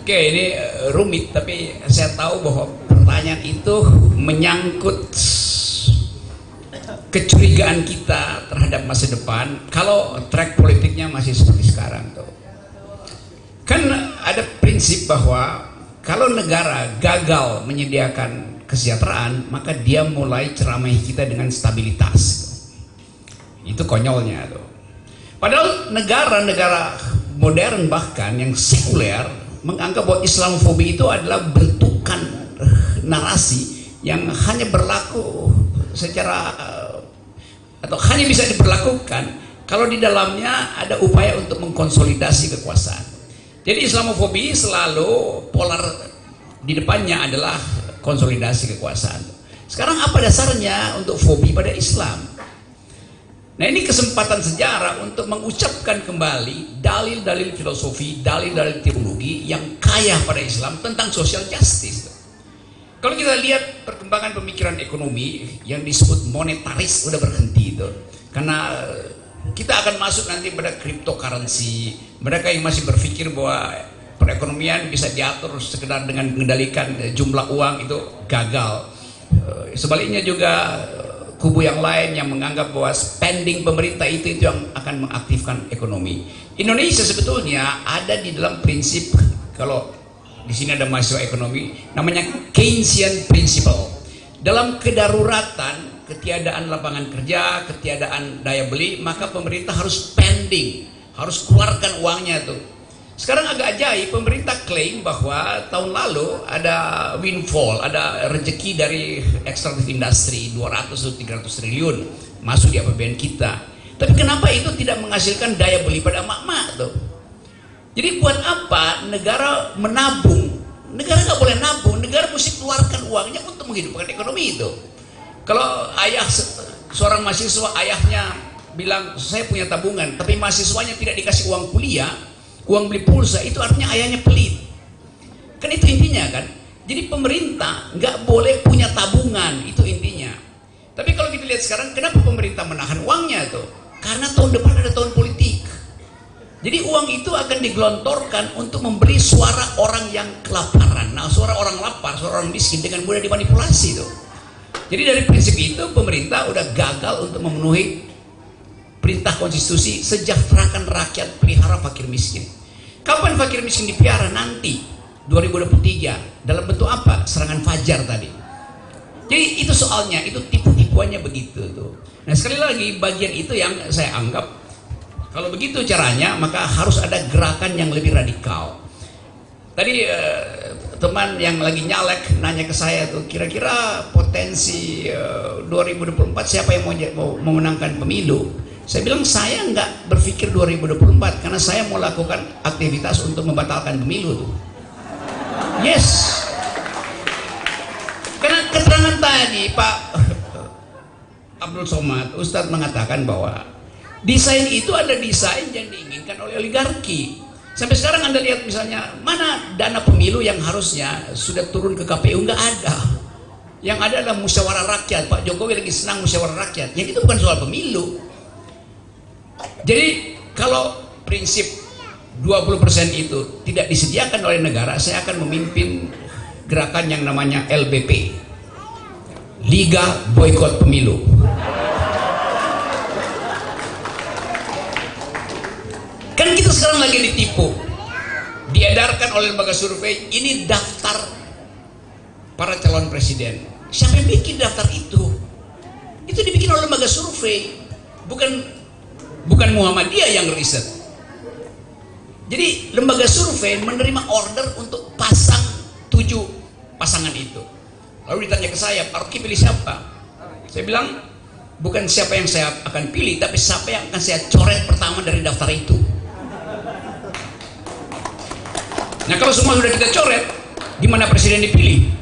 Oke, ini rumit, tapi saya tahu bahwa pertanyaan itu menyangkut kecurigaan kita terhadap masa depan kalau track politiknya masih seperti sekarang tuh. Kan ada prinsip bahwa kalau negara gagal menyediakan kesejahteraan, maka dia mulai ceramahi kita dengan stabilitas. Itu konyolnya tuh. Padahal negara-negara modern bahkan yang sekuler menganggap bahwa Islamofobi itu adalah bentukan narasi yang hanya berlaku secara atau hanya bisa diberlakukan kalau di dalamnya ada upaya untuk mengkonsolidasi kekuasaan. Jadi Islamofobi selalu polar di depannya adalah konsolidasi kekuasaan. Sekarang apa dasarnya untuk fobi pada Islam? Nah, ini kesempatan sejarah untuk mengucapkan kembali dalil-dalil filosofi, dalil-dalil teologi yang kaya pada Islam tentang social justice. Kalau kita lihat perkembangan pemikiran ekonomi yang disebut monetaris udah berhenti itu, karena kita akan masuk nanti pada cryptocurrency. Mereka yang masih berpikir bahwa perekonomian bisa diatur sekedar dengan mengendalikan jumlah uang itu gagal. Sebaliknya juga kubu yang lain yang menganggap bahwa spending pemerintah itu yang akan mengaktifkan ekonomi. Indonesia sebetulnya ada di dalam prinsip, kalau di sini ada mahasiswa ekonomi, namanya Keynesian principle. Dalam kedaruratan, ketiadaan lapangan kerja, ketiadaan daya beli, maka pemerintah harus spending, harus keluarkan uangnya tuh. Sekarang agak ajaib, pemerintah klaim bahwa tahun lalu ada windfall, ada rezeki dari ekstraktif industri 200-300 triliun masuk di APBN kita. Tapi kenapa itu tidak menghasilkan daya beli pada emak-emak tuh? Jadi buat apa negara menabung? Negara nggak boleh nabung, negara mesti keluarkan uangnya untuk menghidupkan ekonomi itu. Kalau ayah seorang mahasiswa, ayahnya bilang saya punya tabungan, tapi mahasiswanya tidak dikasih uang kuliah, uang beli pulsa, itu artinya ayahnya pelit. Kan itu intinya kan. Jadi pemerintah nggak boleh punya tabungan, itu intinya. Tapi kalau kita lihat sekarang, kenapa pemerintah menahan uangnya tuh? Karena tahun depan ada tahun politik. Jadi uang itu akan digelontorkan untuk membeli suara orang yang kelaparan. Nah, suara orang lapar, suara orang miskin dengan mudah dimanipulasi tuh. Jadi dari prinsip itu pemerintah udah gagal untuk memenuhi perintah konstitusi, sejahterakan rakyat, pelihara fakir miskin. Kapan fakir miskin dipelihara? Nanti 2023. Dalam bentuk apa? Serangan fajar tadi. Jadi itu soalnya, itu tipu-tipuannya begitu tuh. Nah, sekali lagi bagian itu yang saya anggap kalau begitu caranya, maka harus ada gerakan yang lebih radikal. Tadi teman yang lagi nyalek nanya ke saya tuh, kira-kira potensi 2024 siapa yang mau memenangkan pemilu? Saya bilang saya nggak berpikir 2024 karena saya mau lakukan aktivitas untuk membatalkan pemilu tuh. Yes. Karena keterangan tadi Pak Abdul Somad, Ustadz mengatakan bahwa desain itu ada desain yang diinginkan oleh oligarki. Sampai sekarang Anda lihat misalnya mana dana pemilu yang harusnya sudah turun ke KPU, nggak ada. Yang ada adalah musyawarah rakyat. Pak Jokowi lagi senang musyawarah rakyat. Yang itu bukan soal pemilu. Jadi kalau prinsip 20% itu tidak disediakan oleh negara, saya akan memimpin gerakan yang namanya LBP, Liga Boykot Pemilu. Kan kita sekarang lagi ditipu, diedarkan oleh lembaga survei, ini daftar para calon presiden. Siapa yang bikin daftar itu? Itu dibikin oleh lembaga survei, bukan Muhammadiyah yang riset. Jadi lembaga survei menerima order untuk pasang 7 pasangan itu. Lalu ditanya ke saya, Pak Rocky pilih siapa? Saya bilang, bukan siapa yang saya akan pilih, tapi siapa yang akan saya coret pertama dari daftar itu. Nah, kalau semua sudah kita coret, di mana presiden dipilih?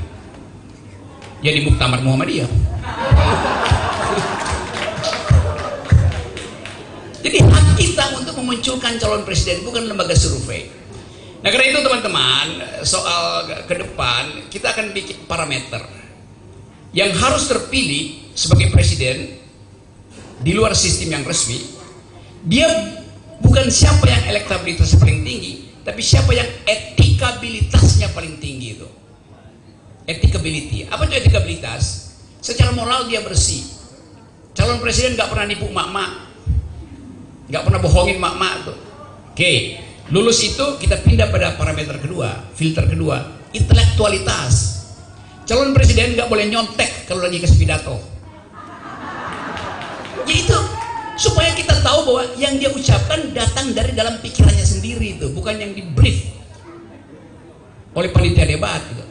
Ya di Muktamar Muhammadiyah. Jadi hak kita untuk memunculkan calon presiden, bukan lembaga survei. Nah, karena itu teman-teman, soal ke depan kita akan bikin parameter yang harus terpilih sebagai presiden di luar sistem yang resmi. Dia bukan siapa yang elektabilitasnya paling tinggi, tapi siapa yang etikabilitasnya paling tinggi itu. Etikability. Apa itu etikabilitas? Secara moral dia bersih. Calon presiden nggak pernah nipu mak-mak, nggak pernah bohongin mak-mak tuh. Oke, lulus itu kita pindah pada parameter kedua, filter kedua, intelektualitas. Calon presiden nggak boleh nyontek kalau lagi kasih pidato. Ya itu supaya kita tahu bahwa yang dia ucapkan datang dari dalam pikirannya sendiri itu, bukan yang di brief oleh panitia debat gitu.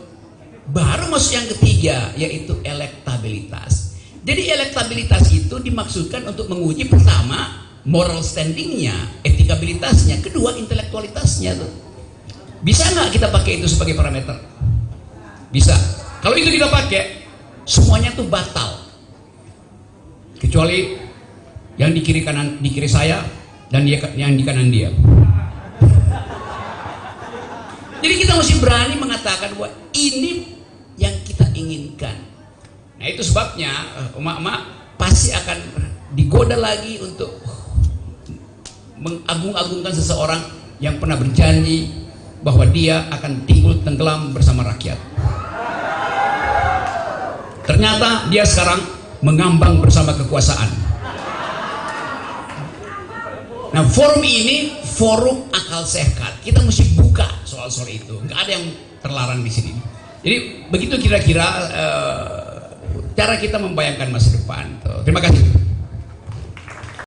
Baru masuk yang ketiga, yaitu elektabilitas. Jadi elektabilitas itu dimaksudkan untuk menguji pertama moral standingnya, etikabilitasnya, kedua intelektualitasnya tuh. Bisa nggak kita pakai itu sebagai parameter? Bisa. Kalau itu kita pakai, semuanya tuh batal. Kecuali yang di kiri kanan, di kiri saya, dan yang di kanan dia. Jadi kita mesti berani mengatakan bahwa ini yang kita inginkan. Nah itu sebabnya emak-emak pasti akan digoda lagi untuk mengagung-agungkan seseorang yang pernah berjanji bahwa dia akan timbul tenggelam bersama rakyat. Ternyata dia sekarang mengambang bersama kekuasaan. Nah forum ini forum akal sehat. Kita mesti buka soal-soal itu. Nggak ada yang terlarang di sini. Jadi begitu kira-kira cara kita membayangkan masa depan. Terima kasih.